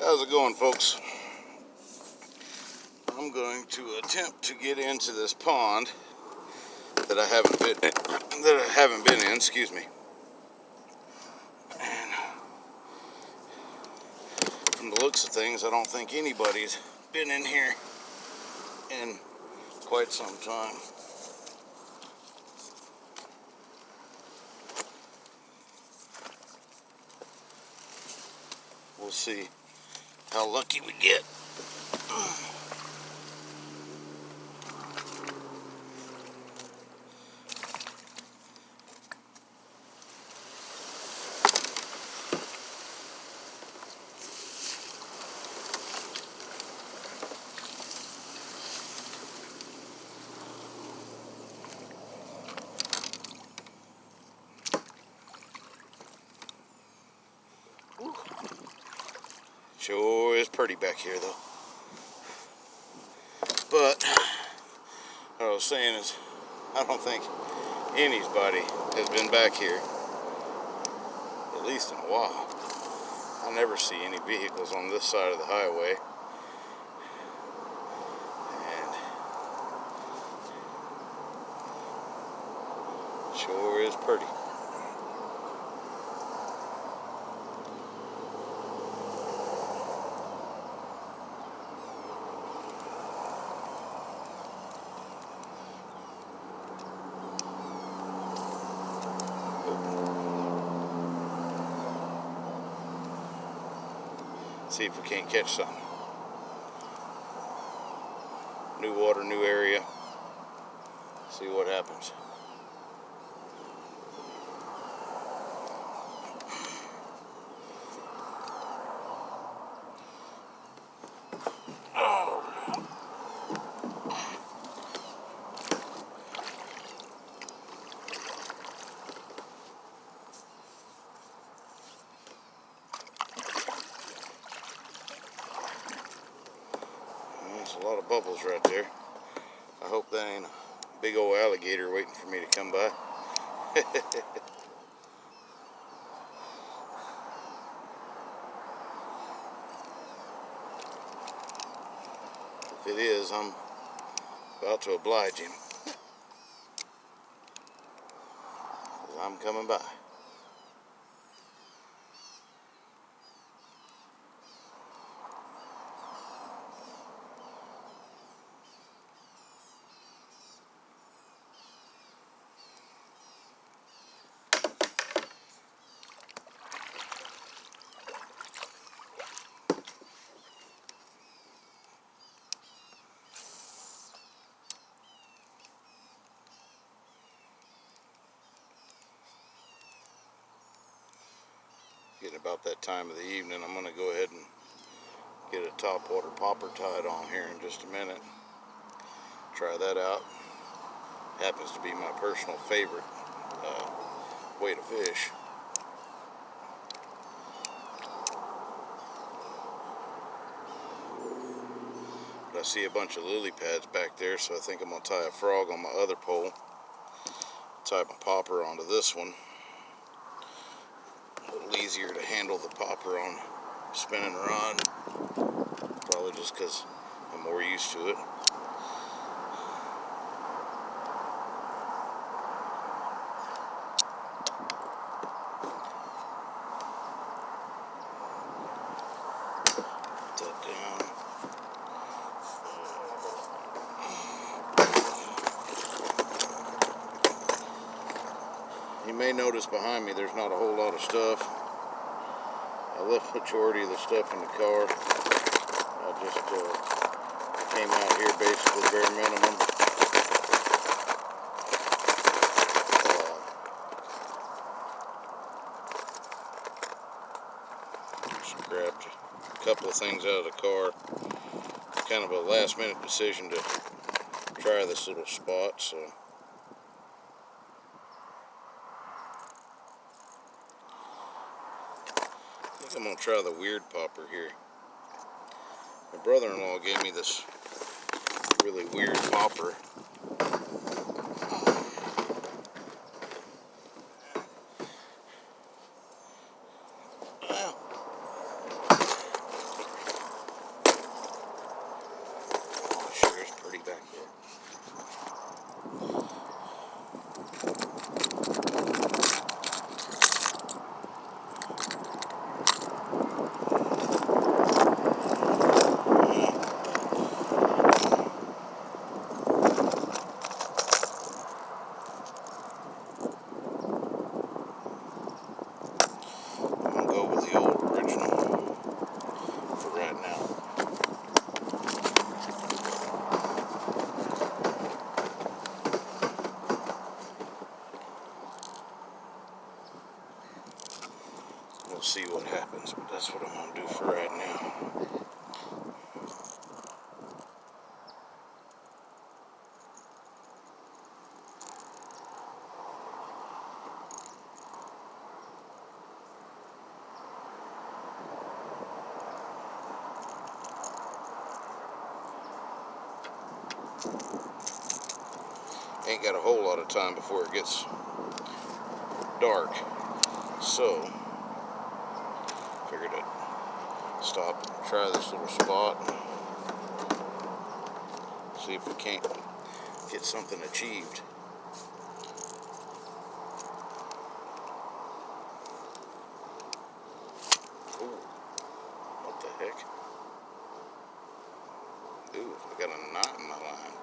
How's it going, folks? I'm going to attempt to get into this pond that I haven't been in, excuse me. And from the looks of things, I don't think anybody's been in here in quite some time. We'll see how lucky we get. Sure is pretty back here, though. But what I was saying is, I don't think anybody has been back here, at least in a while. I never see any vehicles on this side of the highway. And sure is pretty. See if we can't catch something. New water, new area. See what happens. There's a lot of bubbles right there. I hope that ain't a big old alligator waiting for me to come by. If it is, I'm about to oblige him, 'cause I'm coming by. Getting about that time of the evening, I'm going to go ahead and get a topwater popper tied on here in just a minute. Try that out. Happens to be my personal favorite way to fish. But I see a bunch of lily pads back there, so I think I'm going to tie a frog on my other pole. Tie my popper onto this one. A little easier to handle the popper on spinning rod. Probably just because I'm more used to it. Put that down. You may notice behind me there's not a whole lot of stuff. I left the majority of the stuff in the car. I just came out here basically bare minimum. Just grabbed a couple of things out of the car. Kind of a last minute decision to try this little spot, so I think I'm going to try the weird popper here. My brother-in-law gave me this really weird popper. see what happens, but that's what I'm going to do for right now. Ain't got a whole lot of time before it gets dark, so figured I'd stop and try this little spot and see if we can't get something achieved. Ooh, what the heck? Ooh, I got a knot in my line.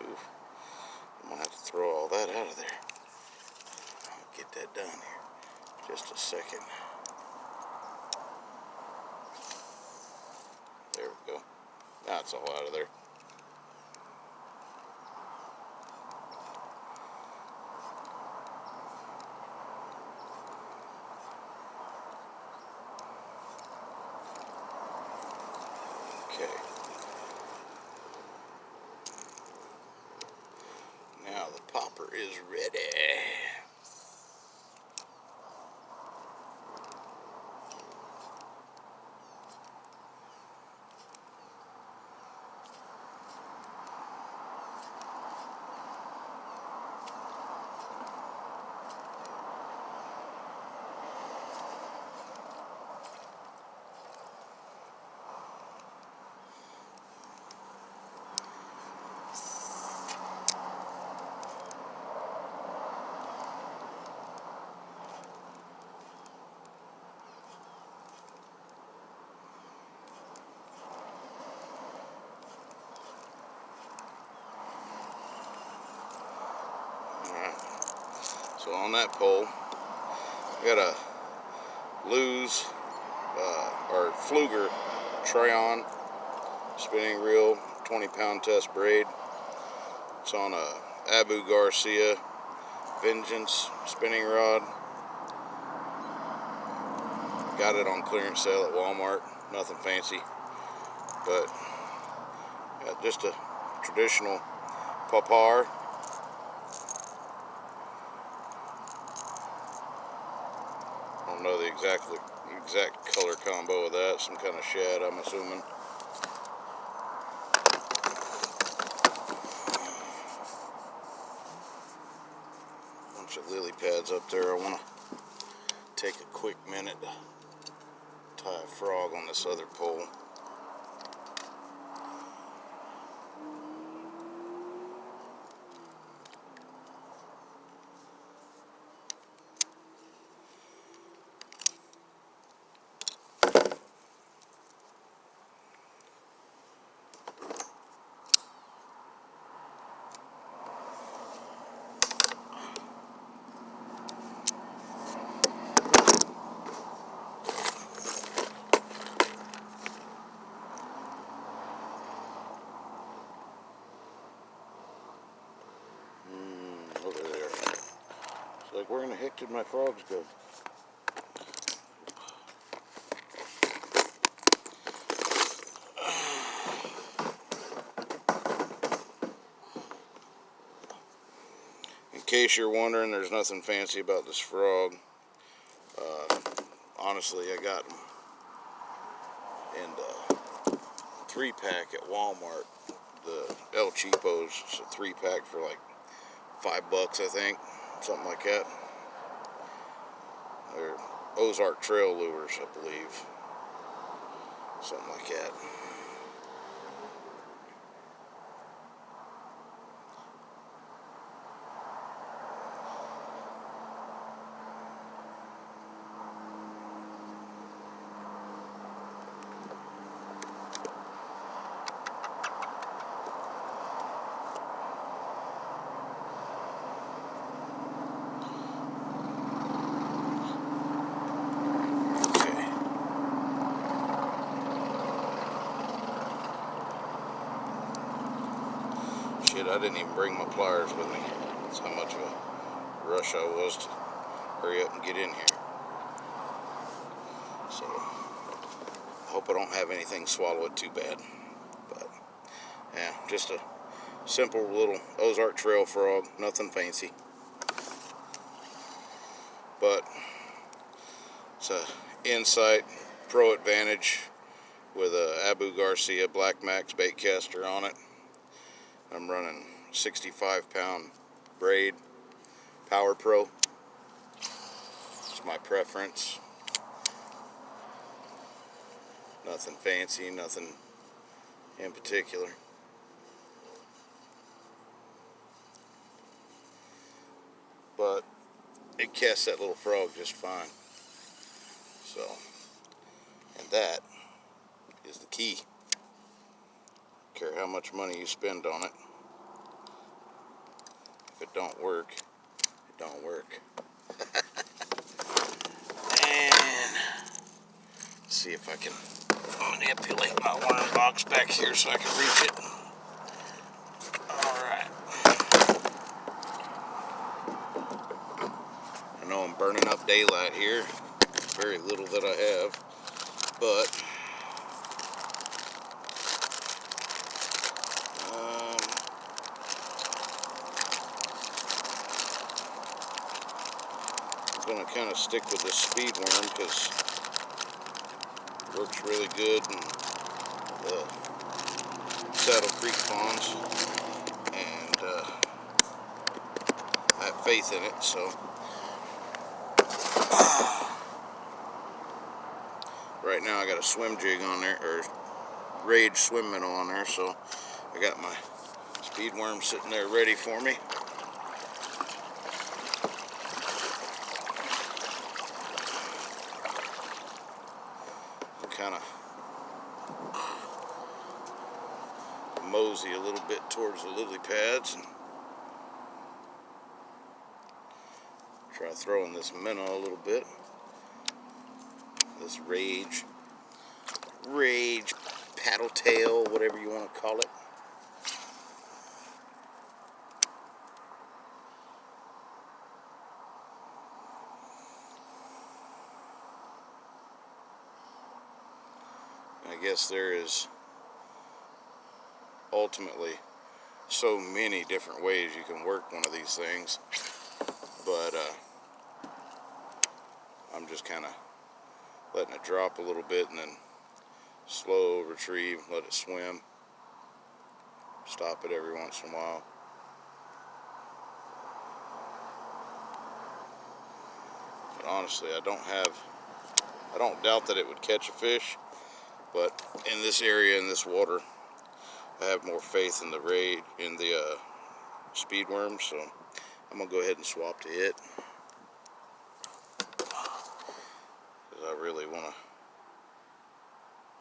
Oof. I'm gonna have to throw all that out of there. I'll get that done here. Just a second. There we go. Now it's all out of there. Okay. Now the popper is ready. So on that pole, I got a Lew's or Pfluger Treon spinning reel, 20-pound test braid. It's on a Abu Garcia Vengeance spinning rod. Got it on clearance sale at Walmart. Nothing fancy, but just a traditional popper. I don't know the exact color combo of that. Some kind of shad, I'm assuming. Bunch of lily pads up there. I want to take a quick minute to tie a frog on this other pole. Over there. It's like, where in the heck did my frogs go? In case you're wondering, there's nothing fancy about this frog. Honestly, I got them in the 3-pack at Walmart. The El Cheapos, it's a 3-pack for like $5, I think, something like that. They're Ozark Trail lures, I believe, something like that. Shit, I didn't even bring my pliers with me. That's how much of a rush I was to hurry up and get in here. So I hope I don't have anything swallow it too bad. But yeah, just a simple little Ozark Trail frog, nothing fancy. But it's a Insight Pro Advantage with a Abu Garcia Black Max bait caster on it. I'm running 65-pound braid Power Pro. It's my preference. Nothing fancy, nothing in particular. But it casts that little frog just fine. So, and that is the key. Don't care how much money you spend on it. If it don't work, it don't work. And see if I can manipulate my worm box back here so I can reach it. Alright. I know I'm burning up daylight here. Very little that I have. But I'm going to kind of stick with this speed worm because it works really good in the Saddle Creek ponds, and I have faith in it. So right now I got a swim jig on there, or Rage swim minnow on there, so I got my speed worm sitting there ready for me. Kind of mosey a little bit towards the lily pads and try throwing this minnow a little bit. This Rage paddle tail, whatever you want to call it. I guess there is ultimately so many different ways you can work one of these things, but I'm just kind of letting it drop a little bit and then slow retrieve, let it swim, stop it every once in a while. But honestly, I don't doubt that it would catch a fish, but in this area, in this water, I have more faith in the speed worm, so I'm gonna go ahead and swap to it, because I really want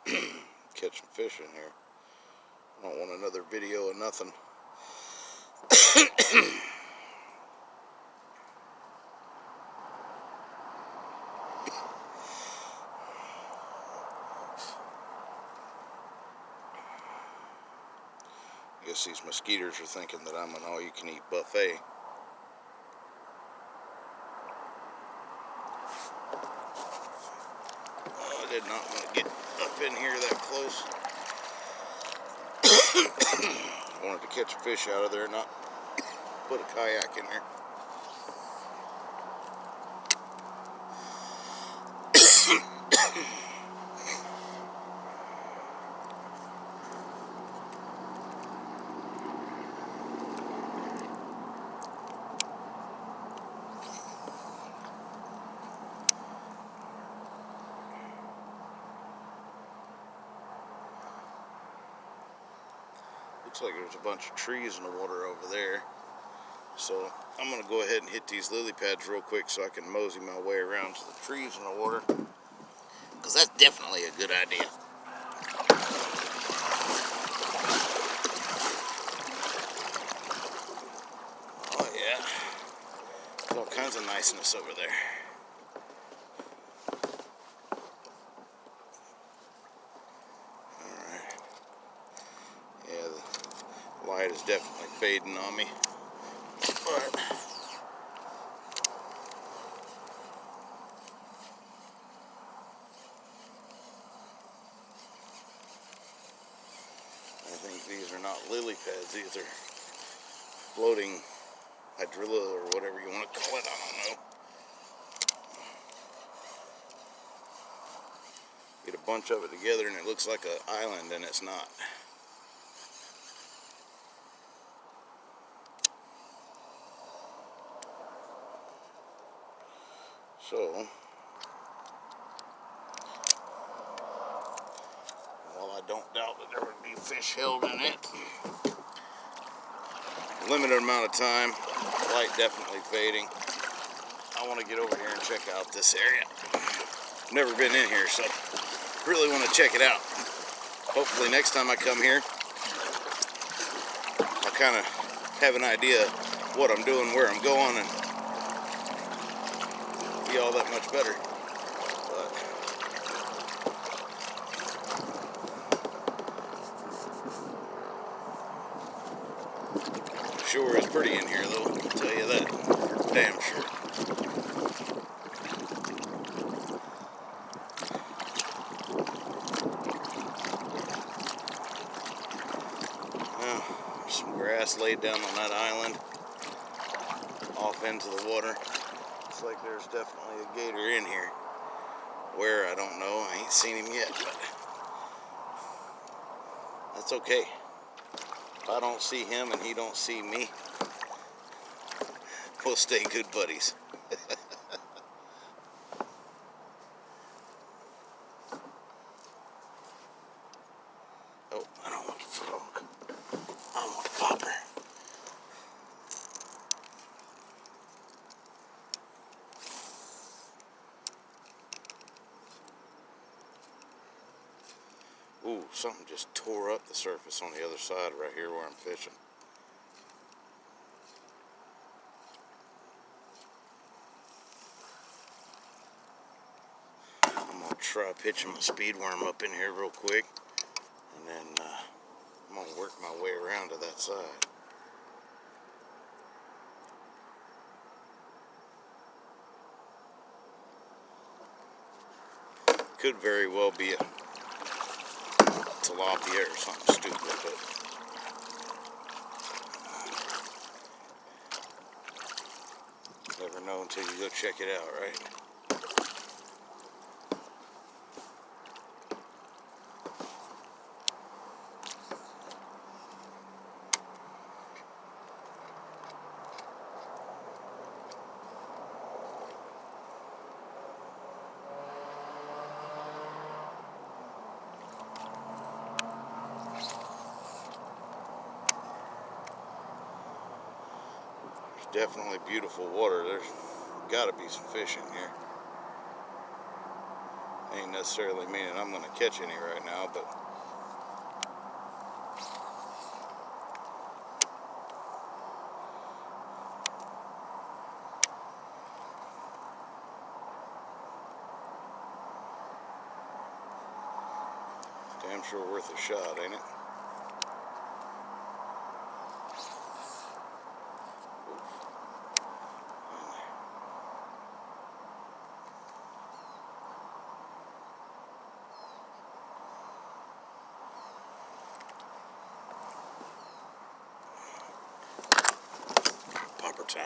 to catch some fish in here. I don't want another video of nothing. I guess these mosquitoes are thinking that I'm an all-you-can-eat buffet. Oh, I did not want to get up in here that close. I wanted to catch a fish out of there, not put a kayak in there. Looks like there's a bunch of trees in the water over there. So I'm going to go ahead and hit these lily pads real quick so I can mosey my way around to the trees in the water, because that's definitely a good idea. Oh yeah, there's all kinds of niceness over there. Alright. Yeah, the light is definitely fading on me, but not lily pads, these are floating hydrilla or whatever you want to call it, I don't know. Get a bunch of it together and it looks like an island, and it's not. So, while I don't doubt that there would be fish held in it, limited amount of time, light definitely fading. I want to get over here and check out this area. Never been in here, so really want to check it out. Hopefully next time I come here, I'll kind of have an idea what I'm doing, where I'm going, and be all that much better. But sure is pretty in here, though, I'll tell you that, for damn sure. Some grass laid down on that island off into the water. Looks like there's definitely a gator in here. Where, I don't know. I ain't seen him yet, but that's okay. If I don't see him and he don't see me, we'll stay good buddies. Oh, I don't want the frog. I want the popper. Ooh, something just tore up the surface on the other side right here where I'm fishing. I'm going to try pitching my speed worm up in here real quick, and then I'm going to work my way around to that side. Could very well be a tilapia or something stupid, but never know until you go check it out, right? Definitely beautiful water. There's got to be some fish in here. Ain't necessarily meaning I'm going to catch any right now, but damn sure worth a shot, ain't it? Popper time.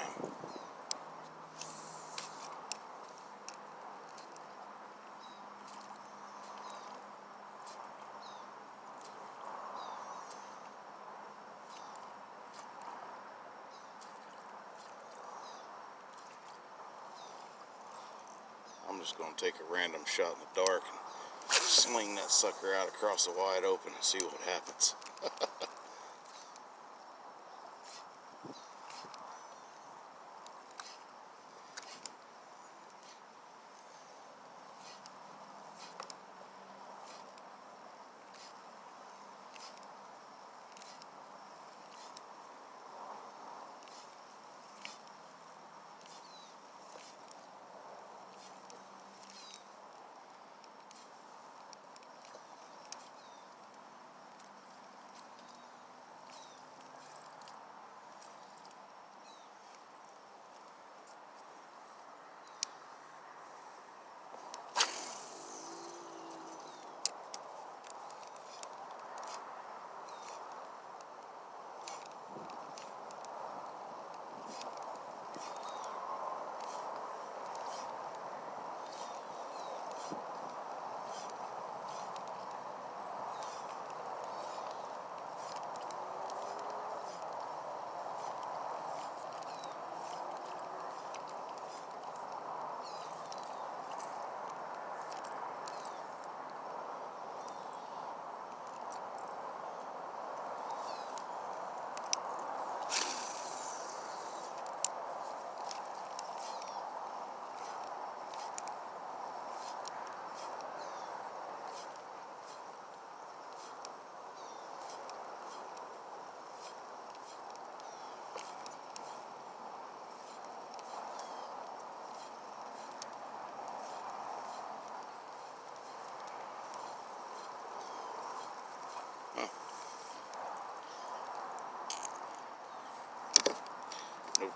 I'm just going to take a random shot in the dark and sling that sucker out across the wide open and see what happens.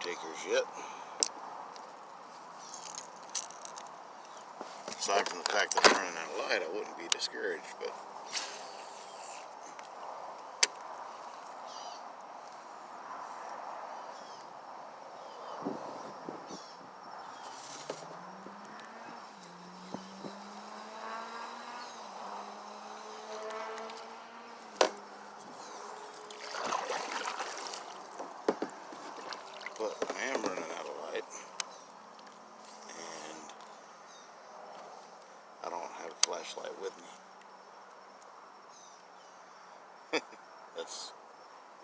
takers yet. Aside from the fact that I'm running out of light, I wouldn't be discouraged, but I am running out of light, and I don't have a flashlight with me. That's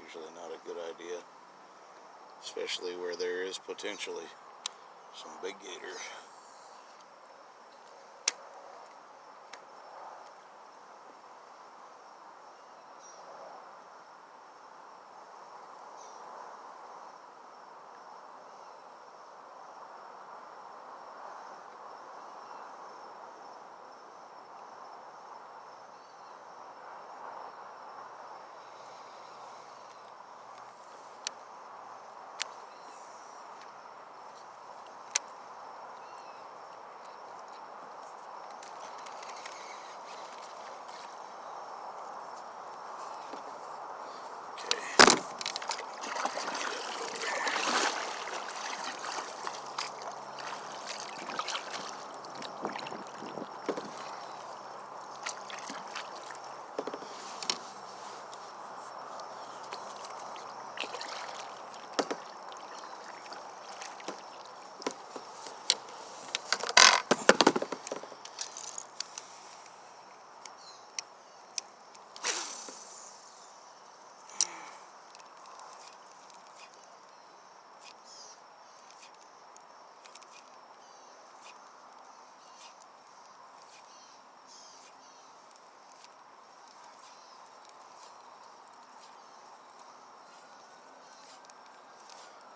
usually not a good idea, especially where there is potentially some big gators.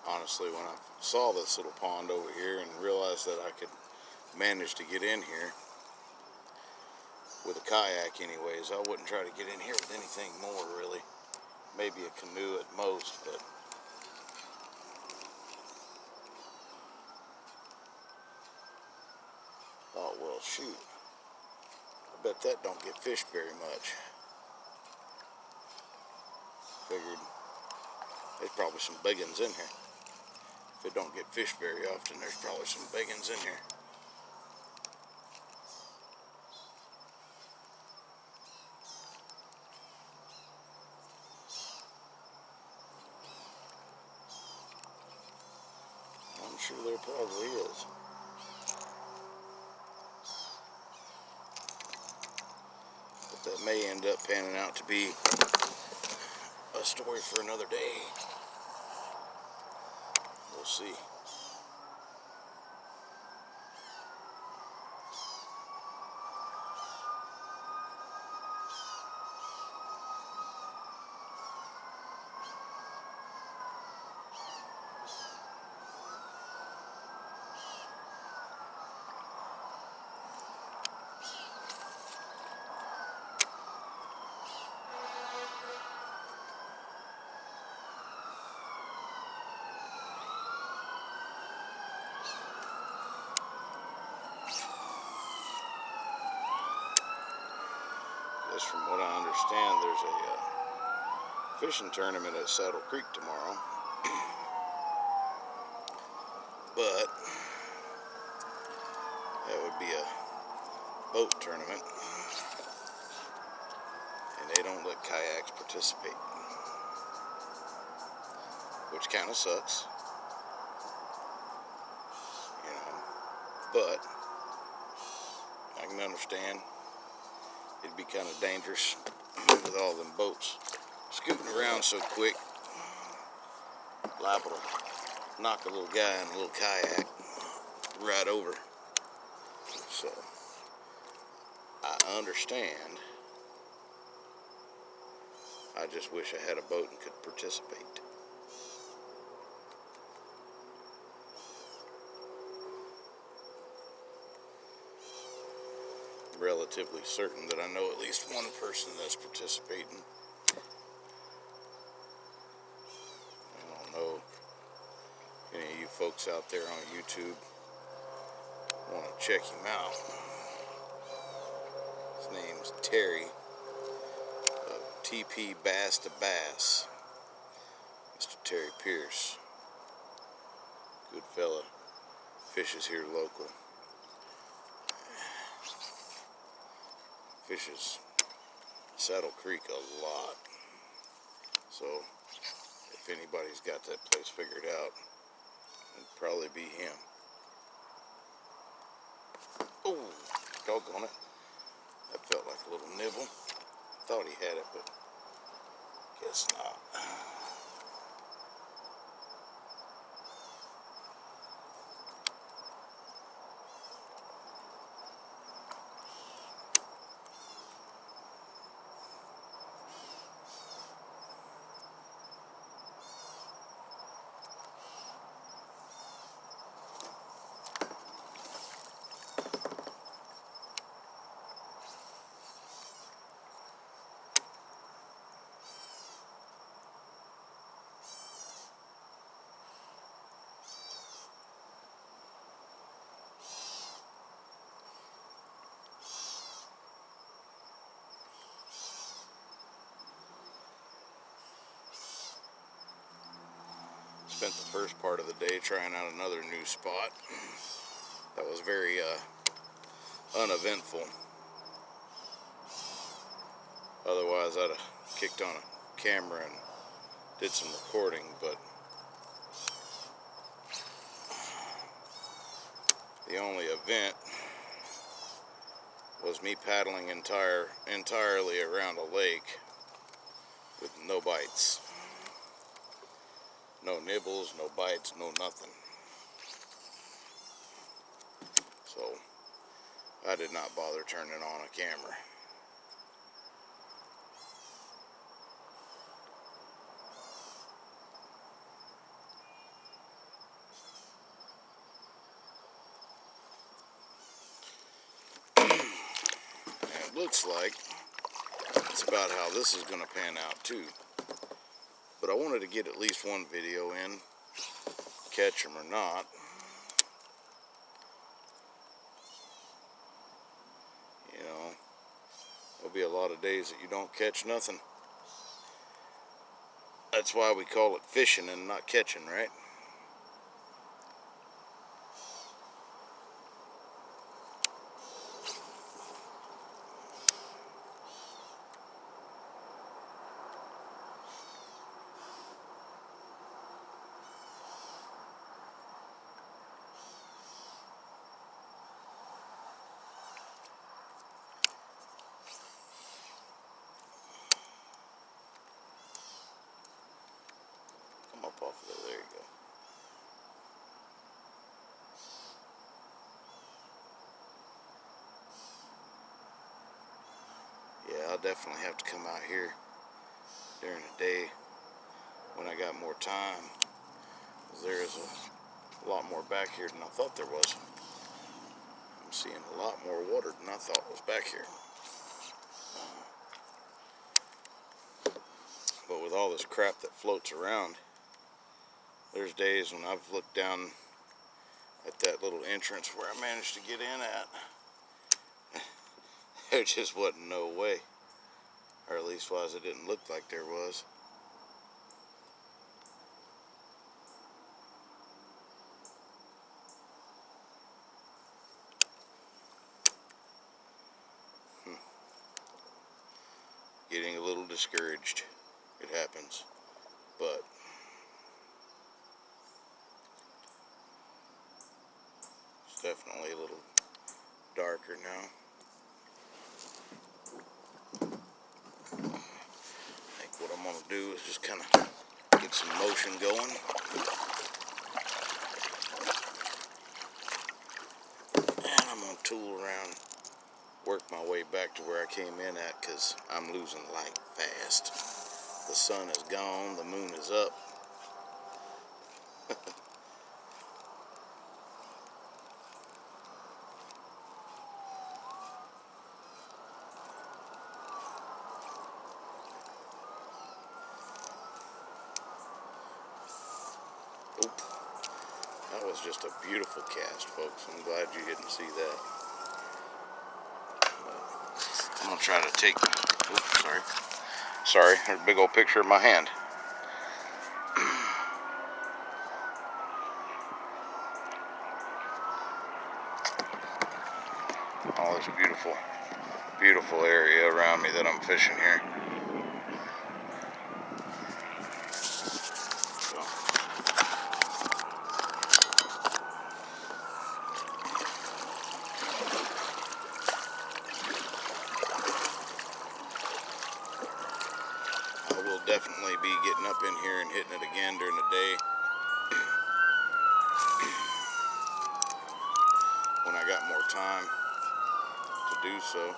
Honestly, when I saw this little pond over here and realized that I could manage to get in here with a kayak anyways, I wouldn't try to get in here with anything more really. Maybe a canoe at most, but oh well, shoot. I bet that don't get fished very much. Figured there's probably some big ones in here. If it don't get fished very often, there's probably some big ones in here. I'm sure there probably is. But that may end up panning out to be a story for another day. We'll see. Just from what I understand, there's a fishing tournament at Saddle Creek tomorrow. But that would be a boat tournament, and they don't let kayaks participate, which kind of sucks, you know. But I can understand it'd be kind of dangerous with all them boats scooting around so quick, liable to knock a little guy in a little kayak right over. So I understand. I just wish I had a boat and could participate. Relatively certain that I know at least one person that's participating. I don't know if folks out there on YouTube want to check him out. His name's Terry of TP Bass to Bass. Mr. Terry Pierce. Good fella. Fishes here local. Fishes Saddle Creek a lot. So if anybody's got that place figured out, it'd probably be him. Oh, doggone it. That felt like a little nibble. Thought he had it, but guess not. Spent the first part of the day trying out another new spot. That was very uneventful. Otherwise I'd have kicked on a camera and did some recording, but the only event was me paddling entirely around a lake with no bites. No nibbles, no bites, no nothing. So I did not bother turning on a camera. And it looks like it's about how this is going to pan out too. But I wanted to get at least one video in, catch them or not. You know, there'll be a lot of days that you don't catch nothing. That's why we call it fishing and not catching, right? Up off of there you go. Yeah, I'll definitely have to come out here during the day when I got more time. There's a lot more back here than I thought there was. I'm seeing a lot more water than I thought was back here. But with all this crap that floats around, there's days when I've looked down at that little entrance where I managed to get in at. There just wasn't no way. Or at least was it didn't look like there was. Getting a little discouraged. It happens. But it's definitely a little darker now. I think what I'm going to do is just kind of get some motion going. And I'm going to tool around, work my way back to where I came in at, because I'm losing light fast. The sun is gone, the moon is up. Oop. That was just a beautiful cast, folks. I'm glad you didn't see that. I'm gonna try to take. Oops, sorry. There's a big old picture of my hand. All this beautiful area around me that I'm fishing here. I will definitely be getting up in here and hitting it again during the day when I got more time to do so.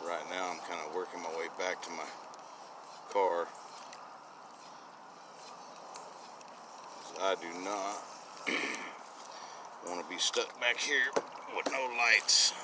Right now I'm kind of working my way back to my car. I do not want to be stuck back here with no lights.